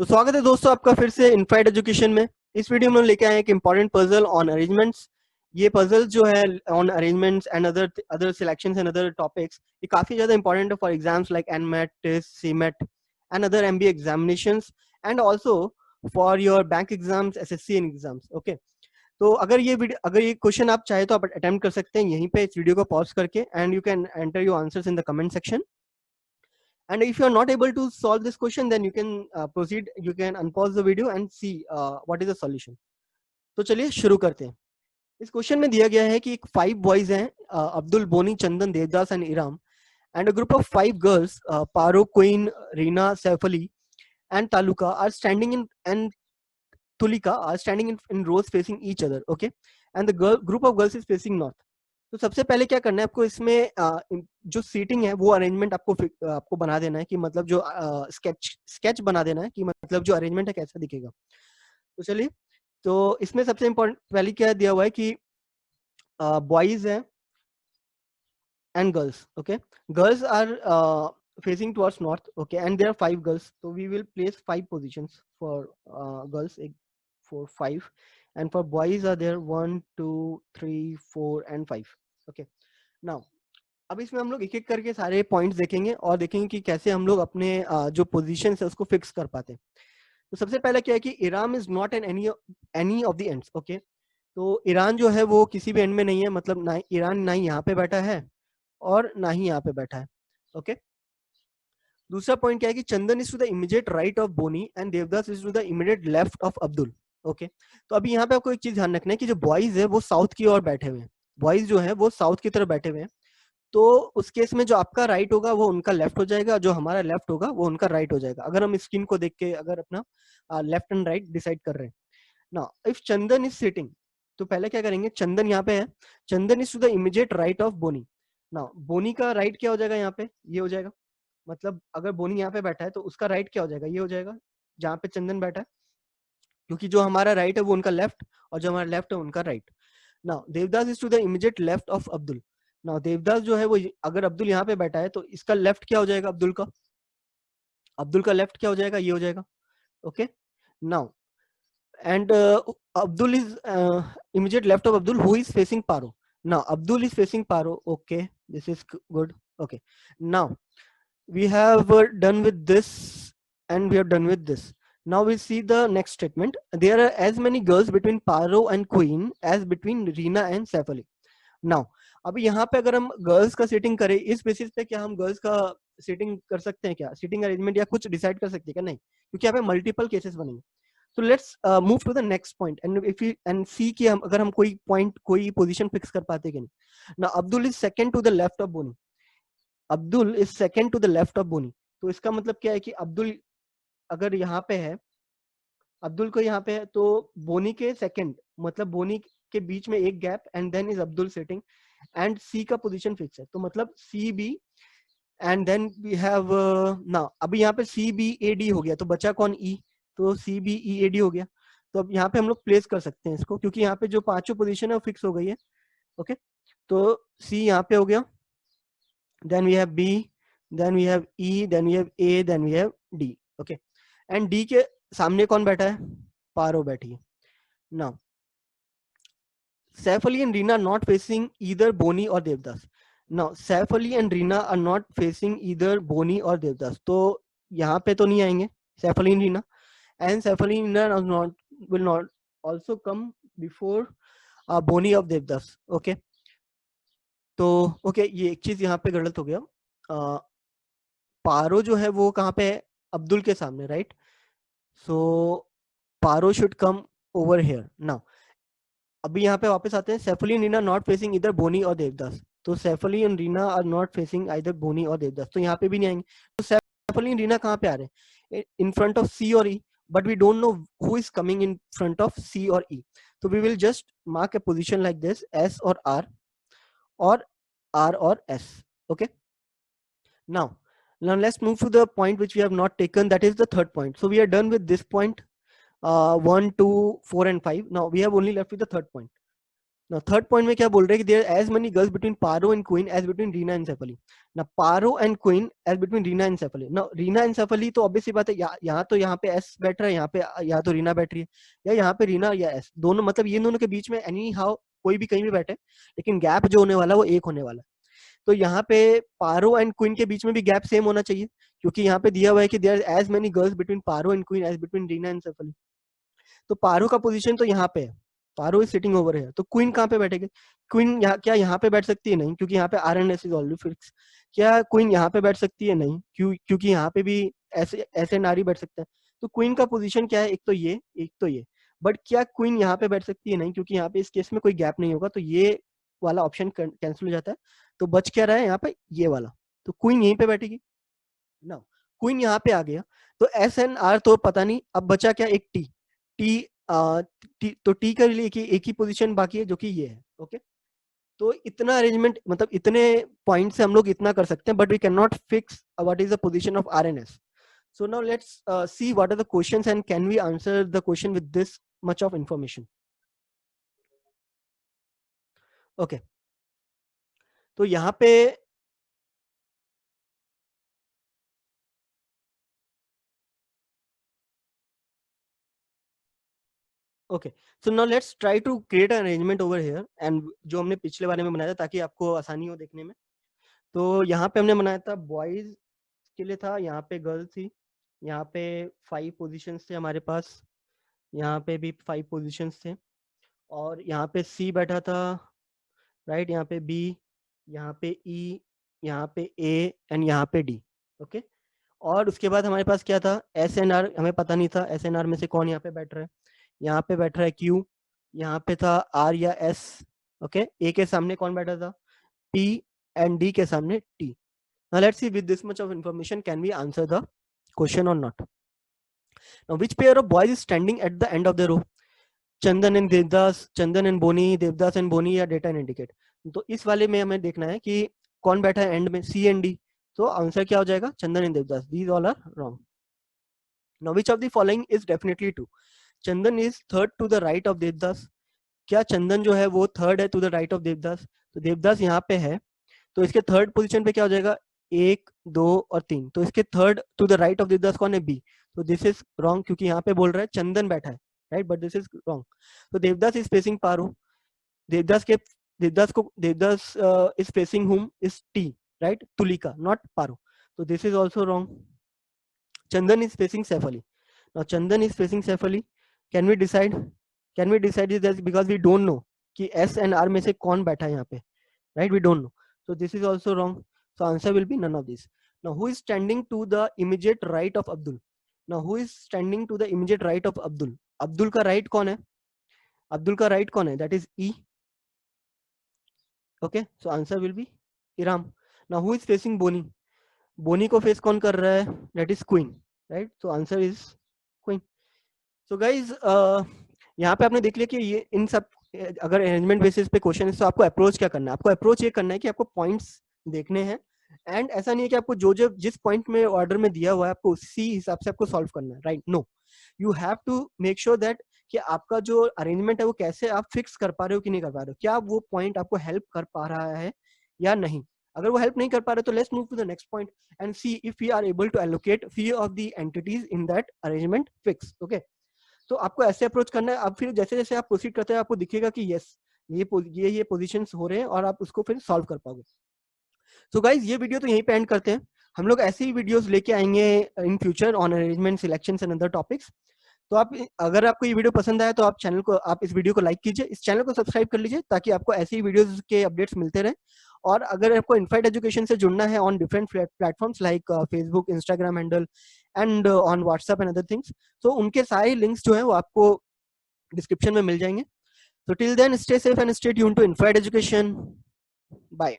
तो स्वागत है दोस्तों आपका फिर से इनफाइट एजुकेशन में। इस वीडियो में हम लेके आए हैं एक इंपॉर्टेंट पजल ऑन अरेंजमेंट्स। ये पजल जो है on arrangements and other selections and other topics, ये काफी ज्यादा इंपॉर्टेंट है for exams like NMAT, test, CMAT and other MBA examinations and also for your bank exams, SSC exams. Okay, तो अगर ये क्वेश्चन आप चाहे तो आप अटेम्प्ट कर सकते हैं यहीं पे इस वीडियो को पॉज करके, and you can enter your answers in the comment section. And if you are not able to solve this question, then you can proceed, you can unpause the video and see what is the solution. तो चलिए शुरू करते हैं। इस question में दिया गया है कि एक 5 बॉयज हैं, Abdul, Boni, Chandan, Devdas and Iram, and a group of 5 girls, Paro, Queen, Reena, Saif Ali and Taluka are standing in and Tulika are standing in rows facing each other. Okay, and the group of girls is facing north. तो सबसे पहले क्या करना है आपको, इसमें जो seating है वो अरेंजमेंट आपको बना देना है कि मतलब जो स्केच बना देना है कि मतलब जो अरेंजमेंट है कैसा दिखेगा। तो चलिए, तो इसमें सबसे इम्पोर्टेंट पहले क्या दिया हुआ है कि बॉयज है and girls. Okay, girls are facing towards north. Okay, and there are 5 girls, so we will place 5 positions for girls, 4 5, and for boys are there 1 2 3 4 and 5. Okay, now अब इसमें हम लोग एक एक करके सारे पॉइंट्स देखेंगे और देखेंगे कि कैसे हम लोग अपने जो पोजीशन है उसको फिक्स कर पाते हैं। तो सबसे पहले क्या है कि Iran is not in any of the ends. Okay, तो ईरान जो है वो किसी भी एंड में नहीं है, मतलब ना ईरान ना ही यहाँ पे बैठा है और ना ही यहाँ पे बैठा है. ओके, दूसरा पॉइंट क्या है कि Chandan is to the immediate right of Boni and Devdas is to the immediate left of Abdul. Okay, तो अभी यहाँ पे आपको एक चीज ध्यान रखना है कि जो बॉयज है वो साउथ की ओर बैठे हुए हैं, बॉयज जो है वो साउथ की तरफ बैठे हुए हैं. तो उस केस में जो आपका राइट होगा वो उनका लेफ्ट हो जाएगा, जो हमारा लेफ्ट होगा वो उनका राइट हो जाएगा, अगर हम स्क्रीन को देख के अगर अपना लेफ्ट एंड राइट डिसाइड कर रहे हैं ना. इफ चंदन इज सिटिंग, तो पहले क्या करेंगे, चंदन यहाँ पे है, Chandan is to the immediate right of Boni. ना बोनी का राइट क्या हो जाएगा, यहाँ पे ये हो जाएगा, मतलब अगर बोनी यहाँ पे बैठा है तो उसका राइट क्या हो जाएगा, ये हो जाएगा जहाँ पे चंदन बैठा है, क्योंकि जो हमारा राइट है वो उनका लेफ्ट और जो हमारा लेफ्ट है उनका right. Now Devdas is to the immediate left of Abdul. Now Devdas जो है वो, अगर अब्दुल यहाँ पे बैठा है तो इसका लेफ्ट क्या हो जाएगा, अब्दुल का लेफ्ट क्या हो जाएगा, ये हो जाएगा. Okay, now and Abdul is immediate left of Abdul, who is facing Paro. Now Abdul is facing Paro. Okay, this is good. Okay, now we have done with this and we have done with this. Now we see the next statement. There are as many girls between Paro and Queen as between Reena and Saif Ali. Now अभी यहाँ पे अगर हम girls का seating करें, इस basis पे क्या हम गर्ल्स का सीटिंग कर सकते हैं, क्या सीटिंग अरेंजमेंट या कुछ डिसाइड कर सकते हैं क्या, नहीं, क्योंकि यहाँ पे मल्टीपल केसेस बनेंगे. So let's move to the next point and if we and see कि हम अगर हम कोई पॉइंट कोई पोजीशन फिक्स कर पाते कि नहीं. Now Abdul is second to the left of Boni. Abdul is second to the left of Boni. तो इसका मतलब क्या है कि अब्दुल अगर यहाँ पे है, अब्दुल को यहाँ पे है, तो बोनी के सेकंड, मतलब बोनी के बीच में एक gap and then is Abdul sitting and C का पोजीशन फिक्स है, तो मतलब C B and then we have ना. अभी यहाँ पे सी बी ए डी हो गया, तो बचा कौन, ई, तो C B E A D हो गया. तो अब यहाँ पे हम लोग प्लेस कर सकते हैं इसको, क्योंकि यहाँ पे जो पांचों पोजीशन है वो फिक्स हो गई है. ओके, तो सी यहाँ पे हो गया, then we have B, then we have E, then we have A, then we have D. Okay, and D के सामने कौन बैठा है, पारो बैठी है. Now Saif Ali and Reena are not facing either Boni or Devdas. Now Saif Ali and Reena are not facing either Boni or Devdas. तो यहाँ पे तो नहीं आएंगे Saif Ali and Reena, and Saif Ali and Reena will not also come before Boni of Devdas. Okay, तो okay, ये एक चीज यहाँ पे गलत हो गया. पारो जो है वो कहाँ पे है, अब्दुल के सामने, right. So Paro should come over here. Now अभी यहाँ पे वापस आते हैं, Saif Ali and Reena not facing इधर बोनी और देवदास. तो Saif Ali and Reena are not facing either Boni और देवदास, तो यहाँ पे भी नहीं आएंगे. तो सैफ अली एंड रीना कहाँ पे आ रहे हैं, इन फ्रंट ऑफ सी और E, but we don't know who is coming in front of C और ई. तो we will just mark a position like this, S और आर और S. Okay, now let's move to the point which we have not taken, that is the third point. So we are done with this point, 1 2 4 and 5. Now we have only left with the third point. ना third point में क्या बोल रहे हैं कि there as many girls between Paro and Queen as between Reena and Saif Ali. ना Paro and Queen as between Reena and Saif Ali. ना Reena and safely तो ऑब्वियस सी बात है, यहाँ तो यहाँ पे एस बैठ रहा है, यहाँ पे या तो रीना बैठ रही है, या यहाँ पे रीना या एस दोनों, मतलब ये दोनों के बीच में एनी हाउ कोई भी कहीं भी बैठे, लेकिन गैप जो होने वाला है वो एक होने वाला है। तो यहाँ पे पारो एंड क्वीन के बीच में भी गैप सेम होना चाहिए, क्योंकि यहाँ पे दिया हुआ है कि there as many girls between Paro and Queen as between Reena and safely. तो पारो का पोजीशन तो यहाँ पे है, पारो इज सिटिंग ओवर है, तो क्वीन कहाँ पे बैठेगी? क्वीन क्या यहाँ पे बैठ सकती है? नहीं, क्योंकि यहाँ पे R and S is already fix. क्या क्वीन यहाँ पे बैठ सकती है? नहीं, क्योंकि यहाँ पे भी ऐसे ऐसे नारी बैठ सकते हैं। तो क्वीन का पोजीशन क्या है? एक तो ये, एक तो ये। बट क्या क्वीन यहाँ पे बैठ सकती है? नहीं, क्योंकि यहाँ पे इस केस में कोई गैप नहीं होगा, तो ये वाला ऑप्शन कैंसिल हो जाता है। तो बच क्या रहा है यहाँ पे? ये वाला। तो क्वीन यहीं पे बैठेगी ना, क्वीन यहाँ पे आ गया, तो एस एन आर तो पता नहीं, अब बचा क्या? एक टी। टी तो टी के लिए एक ही पोजीशन बाकी है, जो कि ये है। ओके, तो इतना अरेंजमेंट, मतलब इतने पॉइंट से हम लोग इतना कर सकते हैं, but we can not fix what is the position of R N S. So now let's see what are the questions and can we answer the question with this much of information. Okay, तो यहाँ पे okay, so now let's try to create an arrangement over here and जो हमने पिछले बारे में बनाया था ताकि आपको आसानी हो देखने में। तो यहाँ पे हमने बनाया था बॉयज के लिए था, यहाँ पे गर्ल थी, यहाँ पे 5 पोजीशंस थे हमारे पास, यहाँ पे भी 5 पोजीशंस थे, और यहाँ पे सी बैठा था, राइट, यहाँ पे बी, यहाँ पे ई, यहाँ पे ए एंड यहाँ पे डी। ओके, और उसके बाद हमारे पास क्या था? एस एन आर हमें पता नहीं था, एस एन आर में से कौन यहाँ पे बैठ रहा है? यहाँ पे बैठ रहा है क्यू, यहाँ पे था आर या एस। ओके, ए के सामने कौन बैठा था? पी, एंड डी के सामने T. Now let's see with this much of information can we answer the question or not. Now which pair of boys is standing at the end of the row? Chandan and Devdas, Chandan and Boni, Devdas and Boni, या डेटा and indicate. तो इस वाले में हमें देखना है कि कौन बैठा है एंड में, सी एंड डी। तो आंसर क्या हो जाएगा? Chandan and Devdas. These all are wrong. Now which of the following is definitely true? Chandan is third to the right of Devdas. क्या चंदन जो है वो थर्ड है to the right of Devdas? तो देवदास यहाँ पे है, तो इसके थर्ड पोजीशन पे क्या हो जाएगा? 1, 2 और 3। तो इसके third to the right of Devdas कौन है? बी। तो दिस इज रॉन्ग, क्योंकि यहाँ पे बोल रहा है चंदन बैठा है, right, but this is wrong. तो देवदास इज फेसिंग पारो, देवदास के Devdas is facing whom? Is T, right, Tulika, not Paro. तो this is also wrong. Chandan is facing Saif Ali. Now Chandan is facing Saif Ali, can we decide? Can we decide is that because we don't know कि S and R में से कौन बैठा है यहाँ पे, right? We don't know. So this is also wrong. So answer will be none of these. Now who is standing to the immediate right of Abdul? Now who is standing to the immediate right of Abdul? Abdul का right कौन है? Abdul का right कौन है? That is E. Okay. So answer will be Iram. Now who is facing Boni? Boni को face कौन कर रहा है? That is Queen. Right? So answer is Queen. So guys, यहाँ पे आपने देख लिया कि ये इन सब अगर अरेंजमेंट बेसिस पे क्वेश्चन है तो आपको अप्रोच क्या करना है? आपको अप्रोच ये करना है कि आपको पॉइंट्स देखने हैं, एंड ऐसा नहीं है कि आपको जो जो जिस पॉइंट में ऑर्डर में दिया हुआ है आपको उसी हिसाब से आपको सॉल्व करना है, right? No, you have to make sure that कि आपका जो अरेंजमेंट है वो कैसे आप फिक्स कर पा रहे हो कि नहीं कर पा रहे हो, क्या वो पॉइंट आपको हेल्प कर पा रहा है या नहीं। अगर वो हेल्प नहीं कर पा रहे तो let's move to the next point and see if we are able to allocate few of the entities in that arrangement fix. Okay, तो आपको ऐसे अप्रोच करना है। अब फिर जैसे जैसे आप प्रोसीड करते हैं आपको दिखेगा कि यस ये पोजीशंस हो रहे हैं और आप उसको फिर सॉल्व कर पाओगे। सो गाइज ये वीडियो तो यहीं पे एंड करते हैं, हम लोग ऐसे ही वीडियोस लेके आएंगे in future on arrangement selection and other topics. तो आप अगर आपको ये वीडियो पसंद आया तो आप इस वीडियो को लाइक कीजिए, इस चैनल को सब्सक्राइब कर लीजिए ताकि आपको ऐसे ही वीडियोस के अपडेट्स मिलते रहे। और अगर आपको इनफाइट एजुकेशन से जुड़ना है on different platforms like Facebook, Instagram handle and on WhatsApp and other things, तो उनके सारे लिंक्स जो है वो आपको डिस्क्रिप्शन में मिल जाएंगे। So till then, stay safe and stay tuned to Infight Education. Bye.